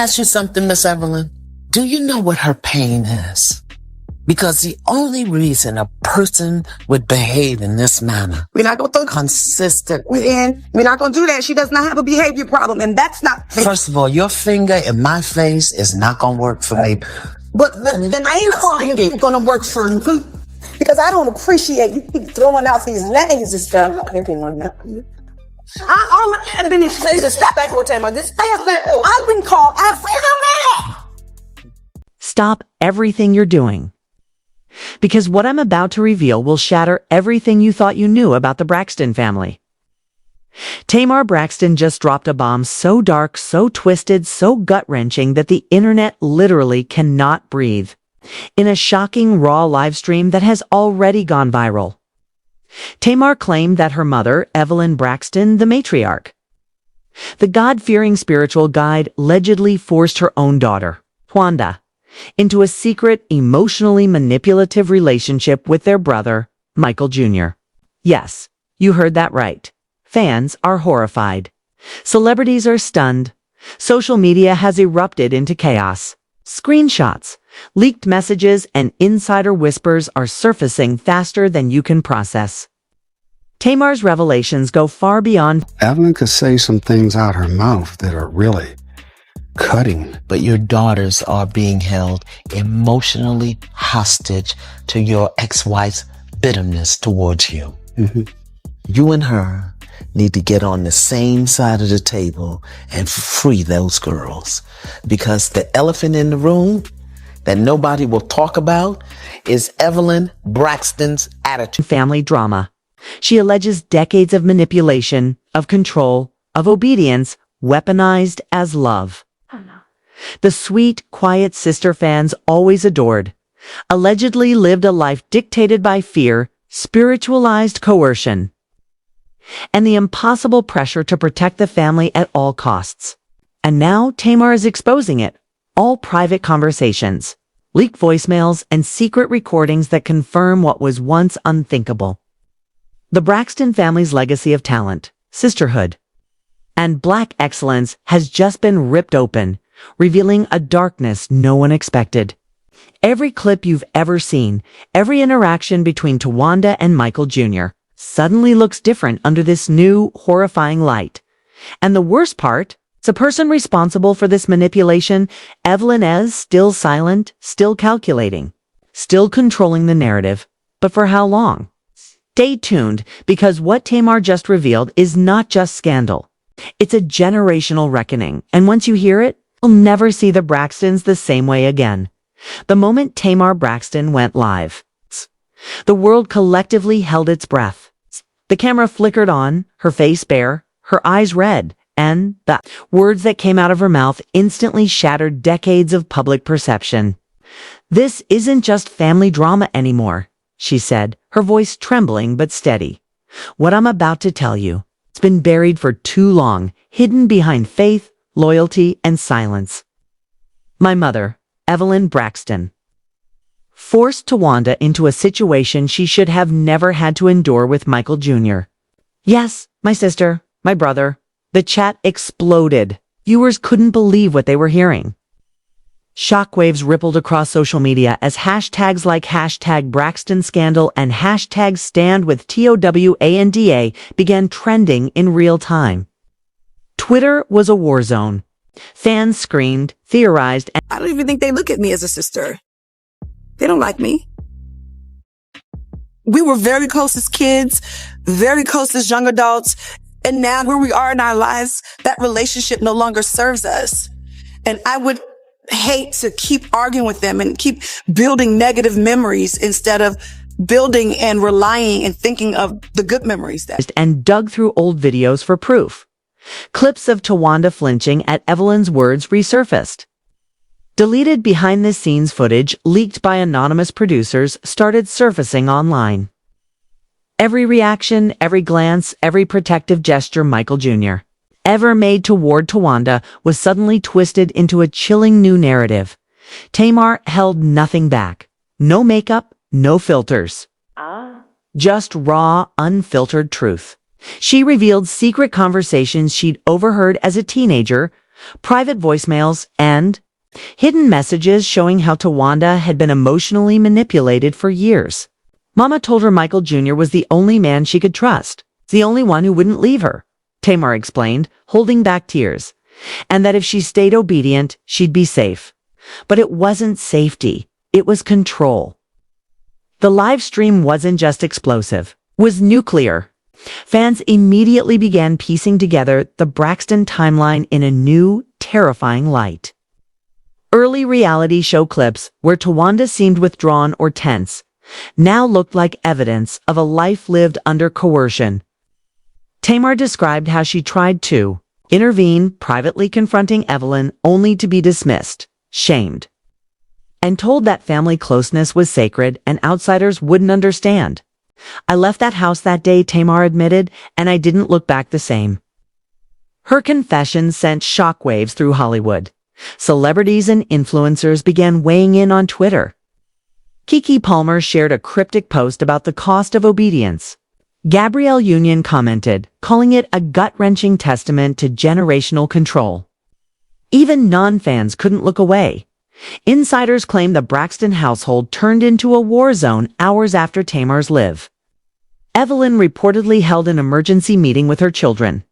Ask you something, Miss Evelyn. Do you know what her pain is? Because the only reason a person would behave in this manner, we're not going to consistent. We're not going to do that. She does not have a behavior problem, and that's not. First of all, your finger in my face is not going to work for me. But then I ain't going to work for you because I don't appreciate you keep throwing out these names and stuff. All I had been say to stop back one time. I've been called. Stop everything you're doing. Because what I'm about to reveal will shatter everything you thought you knew about the Braxton family. Tamar Braxton just dropped a bomb so dark, so twisted, so gut-wrenching that the internet literally cannot breathe. In a shocking, raw live stream that has already gone viral. Tamar claimed that her mother, Evelyn Braxton, the matriarch, the God-fearing spiritual guide, allegedly forced her own daughter, Towanda, into a secret, emotionally manipulative relationship with their brother, Michael Jr. Yes, you heard that right. Fans are horrified. Celebrities are stunned. Social media has erupted into chaos. Screenshots, leaked messages, and insider whispers are surfacing faster than you can process. Tamar's revelations go far beyond. Evelyn could say some things out her mouth that are really cutting. But your daughters are being held emotionally hostage to your ex-wife's bitterness towards you. Mm-hmm. You and her need to get on the same side of the table and free those girls. Because the elephant in the room that nobody will talk about is Evelyn Braxton's attitude. Family drama. She alleges decades of manipulation, of control, of obedience, weaponized as love. The sweet, quiet sister fans always adored, allegedly lived a life dictated by fear, spiritualized coercion, and the impossible pressure to protect the family at all costs. And now Tamar is exposing it. All private conversations, leaked voicemails, and secret recordings that confirm what was once unthinkable. The Braxton family's legacy of talent, sisterhood, and Black excellence has just been ripped open, revealing a darkness no one expected. Every clip you've ever seen, every interaction between Towanda and Michael Jr. suddenly looks different under this new, horrifying light. And the worst part, the person responsible for this manipulation, Evelyn, is still silent, still calculating, still controlling the narrative. But for how long? Stay tuned, because what Tamar just revealed is not just scandal. It's a generational reckoning, and once you hear it, you'll never see the Braxtons the same way again. The moment Tamar Braxton went live, the world collectively held its breath. The camera flickered on, her face bare, her eyes red, and the words that came out of her mouth instantly shattered decades of public perception. "This isn't just family drama anymore," she said, her voice trembling but steady. "What I'm about to tell you, it's been buried for too long, hidden behind faith, loyalty, and silence. My mother, Evelyn Braxton, forced Towanda into a situation she should have never had to endure with Michael Jr. Yes, my sister, my brother." The chat exploded. Viewers couldn't believe what they were hearing. Shockwaves rippled across social media as hashtags like #BraxtonScandal and #StandWithTowanda began trending in real time. Twitter was a war zone. Fans screamed, theorized, and I don't even think they look at me as a sister. They don't like me. We were very close as kids, very close as young adults. And now where we are in our lives, that relationship no longer serves us. And I would hate to keep arguing with them and keep building negative memories instead of building and relying and thinking of the good memories and dug through old videos for proof. Clips of Towanda flinching at Evelyn's words resurfaced. Deleted behind-the-scenes footage leaked by anonymous producers started surfacing online. Every reaction, every glance, every protective gesture Michael Jr. ever made toward Towanda was suddenly twisted into a chilling new narrative. Tamar held nothing back. No makeup, no filters. Just raw, unfiltered truth. She revealed secret conversations she'd overheard as a teenager, private voicemails, and hidden messages showing how Towanda had been emotionally manipulated for years. Mama told her Michael Jr. was the only man she could trust, the only one who wouldn't leave her, Tamar explained, holding back tears, and that if she stayed obedient, she'd be safe. But it wasn't safety, it was control. The live stream wasn't just explosive, it was nuclear. Fans immediately began piecing together the Braxton timeline in a new, terrifying light. Early reality show clips where Towanda seemed withdrawn or tense now looked like evidence of a life lived under coercion. Tamar described how she tried to intervene, privately confronting Evelyn only to be dismissed, shamed, and told that family closeness was sacred and outsiders wouldn't understand. I left that house that day, Tamar admitted, and I didn't look back the same. Her confession sent shockwaves through Hollywood. Celebrities and influencers began weighing in on Twitter. Keke Palmer shared a cryptic post about the cost of obedience. Gabrielle Union commented, calling it a gut-wrenching testament to generational control. Even non-fans couldn't look away. Insiders claim the Braxton household turned into a war zone hours after Tamar's live. Evelyn reportedly held an emergency meeting with her children.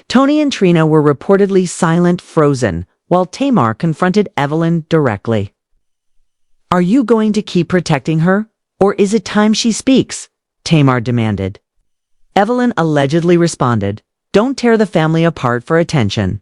Tony and Trina were reportedly silent, frozen, while Tamar confronted Evelyn directly. "Are you going to keep protecting her, or is it time she speaks?" Tamar demanded. Evelyn allegedly responded, "Don't tear the family apart for attention."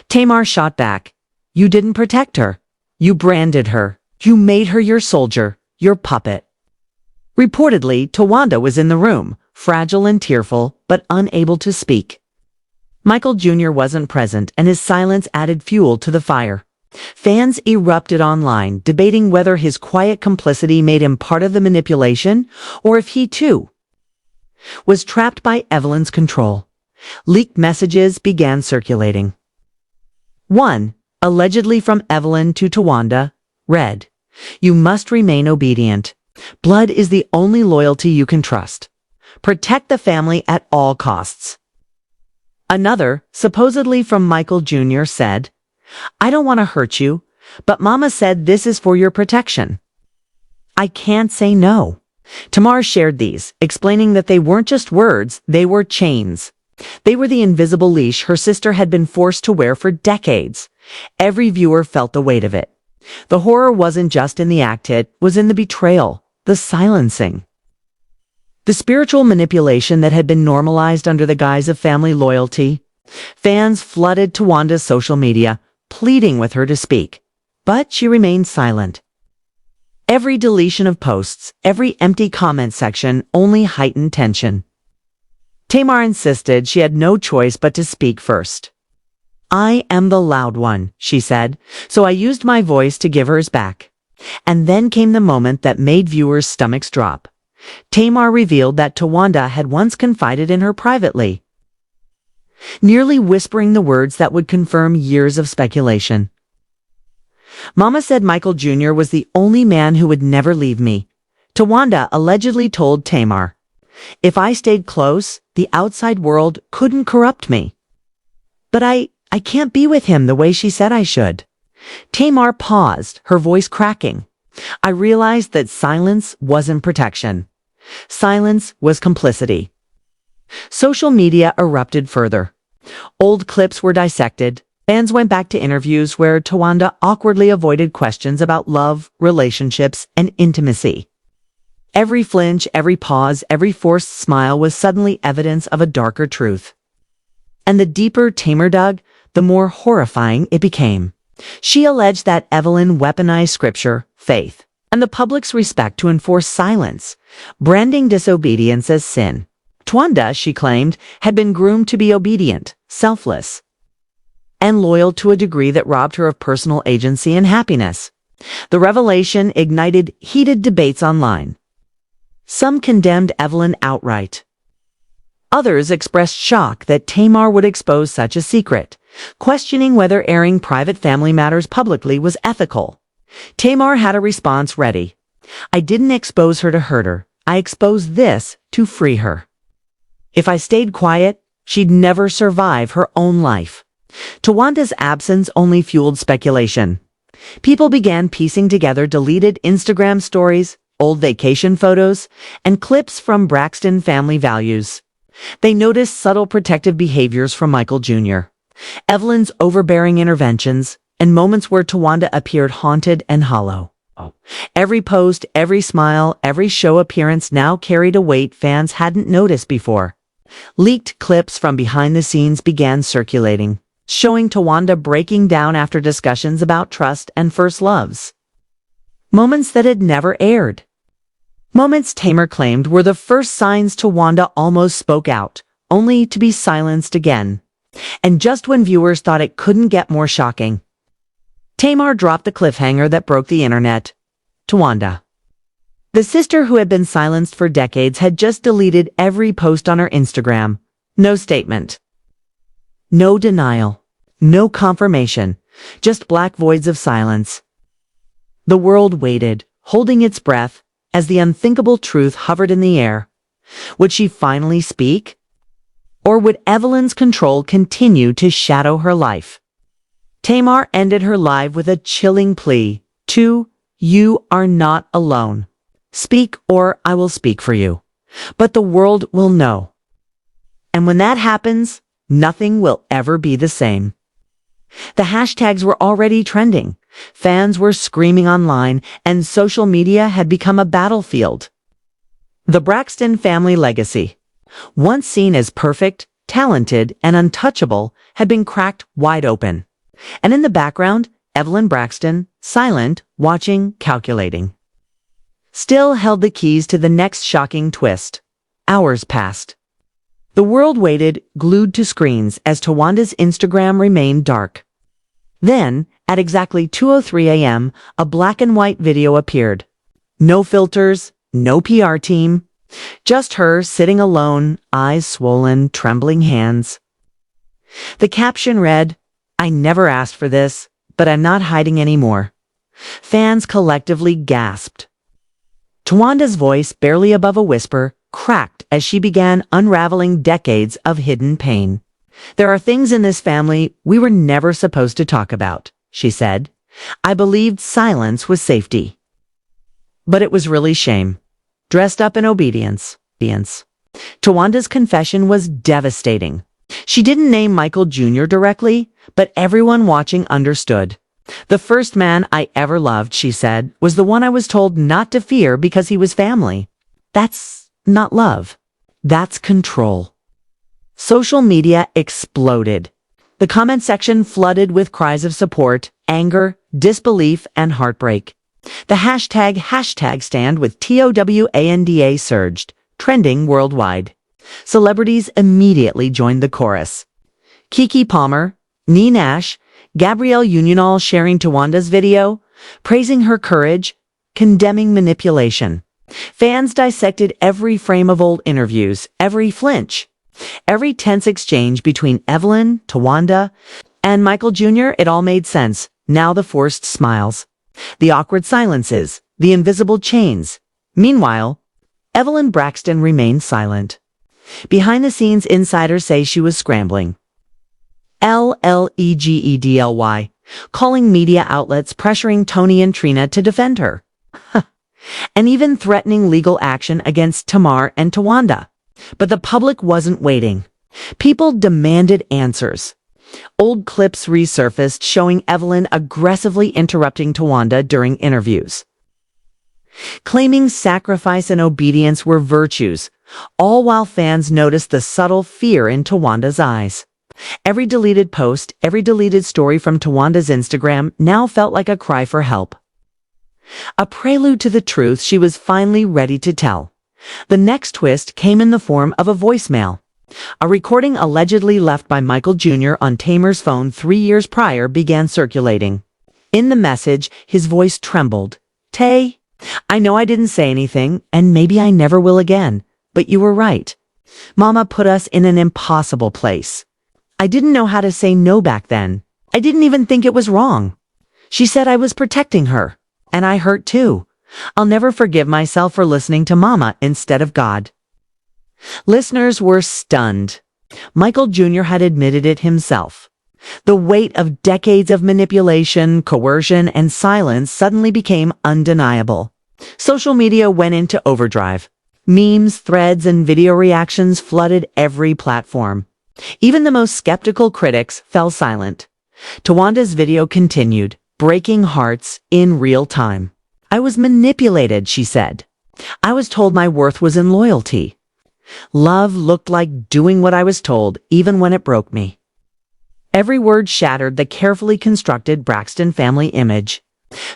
Tamar shot back, "You didn't protect her. You branded her. You made her your soldier, your puppet." Reportedly, Towanda was in the room, fragile and tearful, but unable to speak. Michael Jr. wasn't present, and his silence added fuel to the fire. Fans erupted online, debating whether his quiet complicity made him part of the manipulation, or if he, too, was trapped by Evelyn's control. Leaked messages began circulating. One, allegedly from Evelyn to Towanda, read, "You must remain obedient. Blood is the only loyalty you can trust. Protect the family at all costs." Another, supposedly from Michael Jr., said, "I don't want to hurt you, but Mama said this is for your protection. I can't say no." Tamar shared these, explaining that they weren't just words, they were chains. They were the invisible leash her sister had been forced to wear for decades. Every viewer felt the weight of it. The horror wasn't just in the act, it was in the betrayal, the silencing. The spiritual manipulation that had been normalized under the guise of family loyalty. Fans flooded Towanda's social media, pleading with her to speak, but she remained silent. Every deletion of posts, every empty comment section only heightened tension. Tamar insisted she had no choice but to speak first. "I am the loud one," she said, "so I used my voice to give hers back." And then came the moment that made viewers' stomachs drop. Tamar revealed that Towanda had once confided in her privately, nearly whispering the words that would confirm years of speculation. "Mama said Michael Jr. was the only man who would never leave me," Towanda allegedly told Tamar. "If I stayed close, the outside world couldn't corrupt me. But I can't be with him the way she said I should." Tamar paused, her voice cracking. "I realized that silence wasn't protection. Silence was complicity." Social media erupted further. Old clips were dissected. Fans went back to interviews where Towanda awkwardly avoided questions about love, relationships, and intimacy. Every flinch, every pause, every forced smile was suddenly evidence of a darker truth. And the deeper Tamar dug, the more horrifying it became. She alleged that Evelyn weaponized scripture, faith, and the public's respect to enforce silence, branding disobedience as sin. Towanda, she claimed, had been groomed to be obedient, selfless, and loyal to a degree that robbed her of personal agency and happiness. The revelation ignited heated debates online. Some condemned Evelyn outright. Others expressed shock that Tamar would expose such a secret, questioning whether airing private family matters publicly was ethical. Tamar had a response ready. "I didn't expose her to hurt her. I exposed this to free her. If I stayed quiet, she'd never survive her own life." Tawanda's absence only fueled speculation. People began piecing together deleted Instagram stories, old vacation photos, and clips from Braxton family values. They noticed subtle protective behaviors from Michael Jr., Evelyn's overbearing interventions, and moments where Towanda appeared haunted and hollow. Every post, every smile, every show appearance now carried a weight fans hadn't noticed before. Leaked clips from behind the scenes began circulating, showing Towanda breaking down after discussions about trust and first loves. Moments that had never aired. Moments Tamar claimed were the first signs Towanda almost spoke out, only to be silenced again. And just when viewers thought it couldn't get more shocking, Tamar dropped the cliffhanger that broke the internet. Towanda, the sister who had been silenced for decades, had just deleted every post on her Instagram. No statement. No denial. No confirmation. Just black voids of silence. The world waited, holding its breath, as the unthinkable truth hovered in the air. Would she finally speak? Or would Evelyn's control continue to shadow her life? Tamar ended her live with a chilling plea. You are not alone. Speak or I will speak for you. But the world will know. And when that happens, nothing will ever be the same. The hashtags were already trending. Fans were screaming online, and social media had become a battlefield. The Braxton family legacy, once seen as perfect, talented, and untouchable, had been cracked wide open. And in the background, Evelyn Braxton, silent, watching, calculating, still held the keys to the next shocking twist. Hours passed. The world waited, glued to screens, as Towanda's Instagram remained dark. Then, at exactly 2:03 a.m., a black and white video appeared. No filters, no PR team, just her sitting alone, eyes swollen, trembling hands. The caption read, "I never asked for this, but I'm not hiding anymore." Fans collectively gasped. Towanda's voice, barely above a whisper, cracked as she began unraveling decades of hidden pain. "There are things in this family we were never supposed to talk about," she said. "I believed silence was safety. But it was really shame, dressed up in obedience." Towanda's confession was devastating. She didn't name Michael Jr. directly, but everyone watching understood. "The first man I ever loved," she said, "was the one I was told not to fear because he was family. That's not love. That's control." Social media exploded. The comment section flooded with cries of support, anger, disbelief, and heartbreak. The hashtag stand with TOWANDA surged, trending worldwide. Celebrities immediately joined the chorus. Keke Palmer, Nee Nash, Gabrielle Union all sharing Towanda's video, praising her courage, condemning manipulation. Fans dissected every frame of old interviews, every flinch, every tense exchange between Evelyn, Towanda, and Michael Jr. It all made sense. Now the forced smiles, the awkward silences, the invisible chains. Meanwhile, Evelyn Braxton remained silent. Behind the scenes, insiders say she was scrambling. LLEGEDLY, calling media outlets, pressuring Tony and Trina to defend her. And even threatening legal action against Tamar and Towanda. But the public wasn't waiting. People demanded answers. Old clips resurfaced showing Evelyn aggressively interrupting Towanda during interviews, claiming sacrifice and obedience were virtues, all while fans noticed the subtle fear in Towanda's eyes. Every deleted post, every deleted story from Towanda's Instagram now felt like a cry for help. A prelude to the truth she was finally ready to tell. The next twist came in the form of a voicemail. A recording allegedly left by Michael Jr. on Tamar's phone 3 years prior began circulating. In the message, his voice trembled. "Tay, I know I didn't say anything, and maybe I never will again, but you were right. Mama put us in an impossible place. I didn't know how to say no back then. I didn't even think it was wrong. She said I was protecting her, and I hurt too. I'll never forgive myself for listening to Mama instead of God." Listeners were stunned. Michael Jr. had admitted it himself. The weight of decades of manipulation, coercion, and silence suddenly became undeniable. Social media went into overdrive. Memes, threads, and video reactions flooded every platform. Even the most skeptical critics fell silent. Towanda's video continued, breaking hearts in real time. "I was manipulated," she said. "I was told my worth was in loyalty. Love looked like doing what I was told, even when it broke me." Every word shattered the carefully constructed Braxton family image.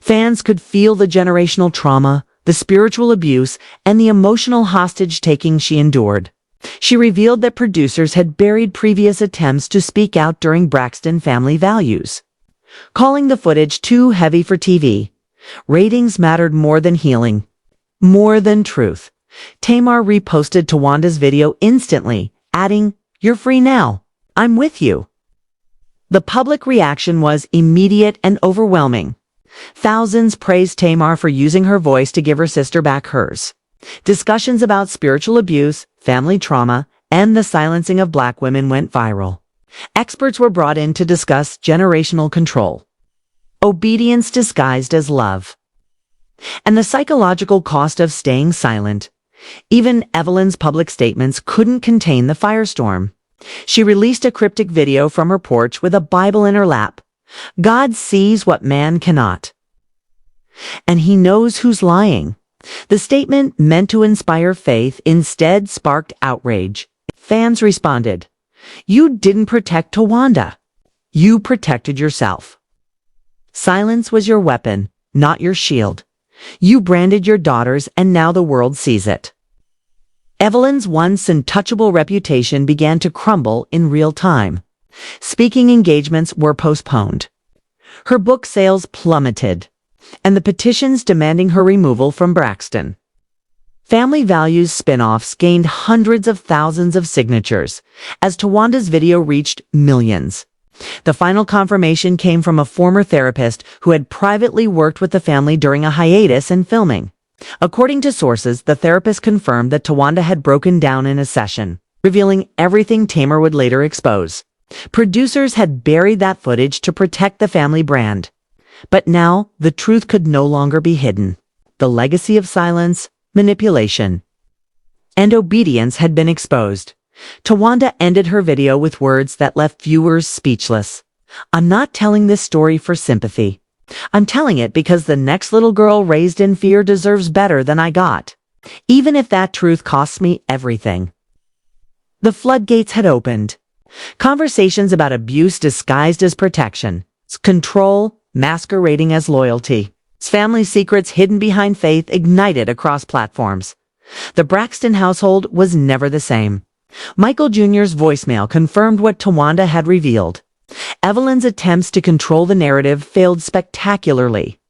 Fans could feel the generational trauma, the spiritual abuse, and the emotional hostage-taking she endured. She revealed that producers had buried previous attempts to speak out during Braxton family values, calling the footage too heavy for TV. Ratings mattered more than healing, more than truth. Tamar reposted Towanda's video instantly, adding, "You're free now. I'm with you." The public reaction was immediate and overwhelming. Thousands praised Tamar for using her voice to give her sister back hers. Discussions about spiritual abuse, family trauma, and the silencing of Black women went viral. Experts were brought in to discuss generational control, obedience disguised as love, and the psychological cost of staying silent. Even Evelyn's public statements couldn't contain the firestorm. She released a cryptic video from her porch with a Bible in her lap. "God sees what man cannot, and he knows who's lying." The statement, meant to inspire faith, instead sparked outrage. Fans responded, "You didn't protect Towanda. You protected yourself. Silence was your weapon, not your shield. You branded your daughters, and now the world sees it." Evelyn's once untouchable reputation began to crumble in real time. Speaking engagements were postponed. Her book sales plummeted, and the petitions demanding her removal from Braxton. Family Values spin-offs gained hundreds of thousands of signatures, as Towanda's video reached millions. The final confirmation came from a former therapist who had privately worked with the family during a hiatus in filming. According to sources, the therapist confirmed that Towanda had broken down in a session, revealing everything Tamar would later expose. Producers had buried that footage to protect the family brand. But now, the truth could no longer be hidden. The legacy of silence, manipulation, and obedience had been exposed. Towanda ended her video with words that left viewers speechless. "I'm not telling this story for sympathy. I'm telling it because the next little girl raised in fear deserves better than I got, even if that truth costs me everything." The floodgates had opened. Conversations about abuse disguised as protection, control masquerading as loyalty, family secrets hidden behind faith ignited across platforms. The Braxton household was never the same. Michael Jr.'s voicemail confirmed what Towanda had revealed. Evelyn's attempts to control the narrative failed spectacularly.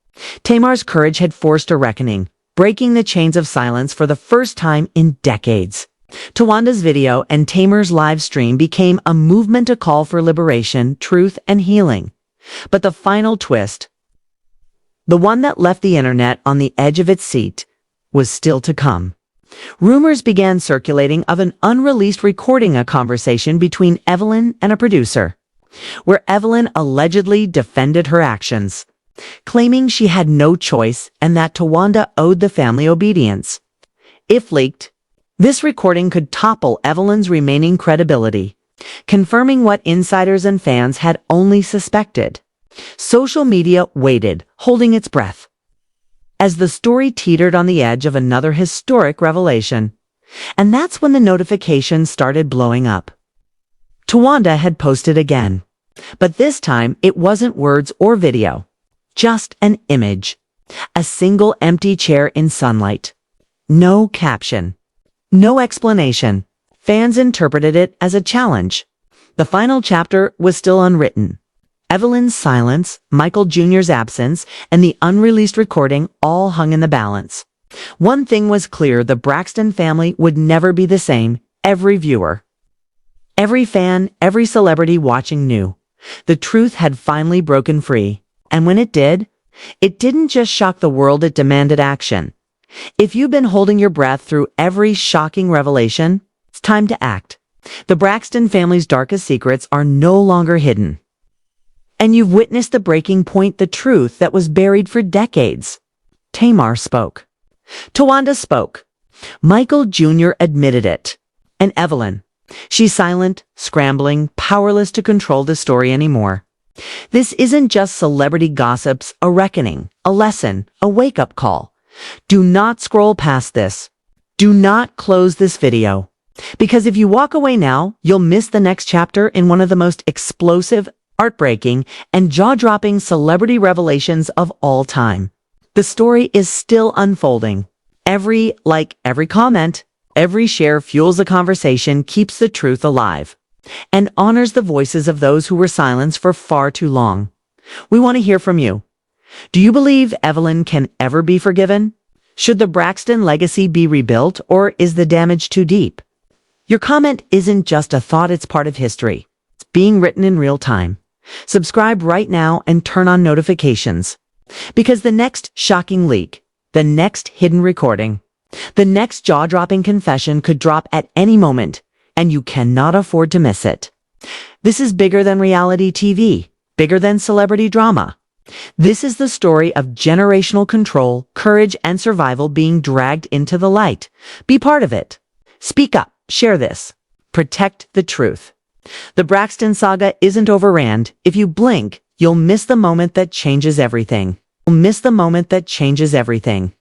Tamar's courage had forced a reckoning, breaking the chains of silence for the first time in decades. Towanda's video and Tamar's live stream became a movement, a call for liberation, truth, and healing. But the final twist, the one that left the internet on the edge of its seat, was still to come. Rumors began circulating of an unreleased recording, a conversation between Evelyn and a producer, where Evelyn allegedly defended her actions, claiming she had no choice and that Towanda owed the family obedience. If leaked, this recording could topple Evelyn's remaining credibility, confirming what insiders and fans had only suspected. Social media waited, holding its breath, as the story teetered on the edge of another historic revelation. And that's when the notifications started blowing up. Towanda had posted again, but this time it wasn't words or video, just an image. A single empty chair in sunlight. No caption. No explanation. Fans interpreted it as a challenge. The final chapter was still unwritten. Evelyn's silence, Michael Jr.'s absence, and the unreleased recording all hung in the balance. One thing was clear: the Braxton family would never be the same. Every viewer, every fan, every celebrity watching knew the truth had finally broken free. And when it did, it didn't just shock the world, it demanded action. If you've been holding your breath through every shocking revelation, it's time to act. The Braxton family's darkest secrets are no longer hidden. And you've witnessed the breaking point, the truth that was buried for decades. Tamar spoke. Towanda spoke. Michael Jr. admitted it. And Evelyn. She's silent, scrambling, powerless to control the story anymore. This isn't just celebrity gossips, a reckoning, a lesson, a wake-up call. Do not scroll past this. Do not close this video. Because if you walk away now, you'll miss the next chapter in one of the most explosive, heartbreaking, and jaw-dropping celebrity revelations of all time. The story is still unfolding. Every like, every comment, every share fuels the conversation, keeps the truth alive, and honors the voices of those who were silenced for far too long. We want to hear from you. Do you believe Evelyn can ever be forgiven? Should the Braxton legacy be rebuilt, or is the damage too deep? Your comment isn't just a thought, it's part of history. It's being written in real time. Subscribe right now and turn on notifications. Because the next shocking leak, the next hidden recording, the next jaw-dropping confession could drop at any moment, and you cannot afford to miss it. This is bigger than reality TV, bigger than celebrity drama. This is the story of generational control, courage, and survival being dragged into the light. Be part of it. Speak up. Share this. Protect the truth. The Braxton saga isn't overran. If you blink, you'll miss the moment that changes everything. You'll miss the moment that changes everything.